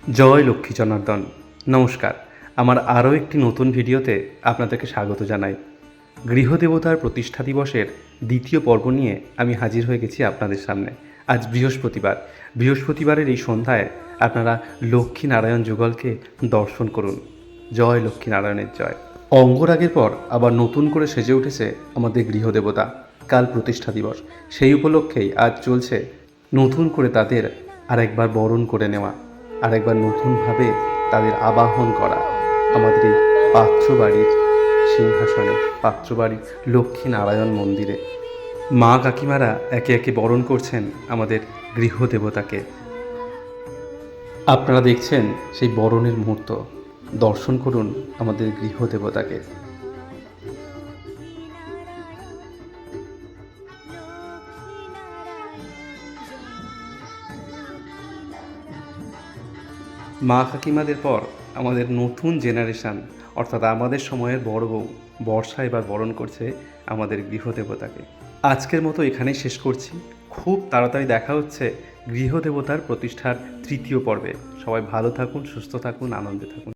জয় লক্ষ্মী জনার্দন। নমস্কার, আমার আরও একটি নতুন ভিডিওতে আপনাদেরকে স্বাগত জানাই। গৃহদেবতার প্রতিষ্ঠা দিবসের দ্বিতীয় পর্ব নিয়ে আমি হাজির হয়ে গেছি আপনাদের সামনে। আজ বৃহস্পতিবারের এই সন্ধ্যায় আপনারা লক্ষ্মী নারায়ণ যুগলকে দর্শন করুন। জয় লক্ষ্মী নারায়ণের জয়। অঙ্গরাগের পর আবার নতুন করে সেজে উঠেছে আমাদের গৃহদেবতা। কাল প্রতিষ্ঠা দিবস, সেই উপলক্ষেই আজ চলছে নতুন করে তাদের আরেকবার বরণ করে নেওয়া, আরেকবার নতুনভাবে তাদের আবাহন করা আমাদের এই পাত্রবাড়ির সিংহাসনে, পাত্রবাড়ির লক্ষ্মী নারায়ণ মন্দিরে। মা কাকিমারা একে একে বরণ করছেন আমাদের গৃহদেবতাকে। আপনারা দেখছেন সেই বরণের মুহূর্ত। দর্শন করুন আমাদের গৃহদেবতাকে। মা কাকিমাদের পর আমাদের নতুন জেনারেশান, অর্থাৎ আমাদের সময়ের বড় বউ বর্ষা এবার বরণ করছে আমাদের গৃহদেবতাকে। আজকের মতো এখানেই শেষ করছি। খুব তাড়াতাড়ি দেখা হচ্ছে গৃহদেবতার প্রতিষ্ঠার তৃতীয় পর্বে। সবাই ভালো থাকুন, সুস্থ থাকুন, আনন্দে থাকুন।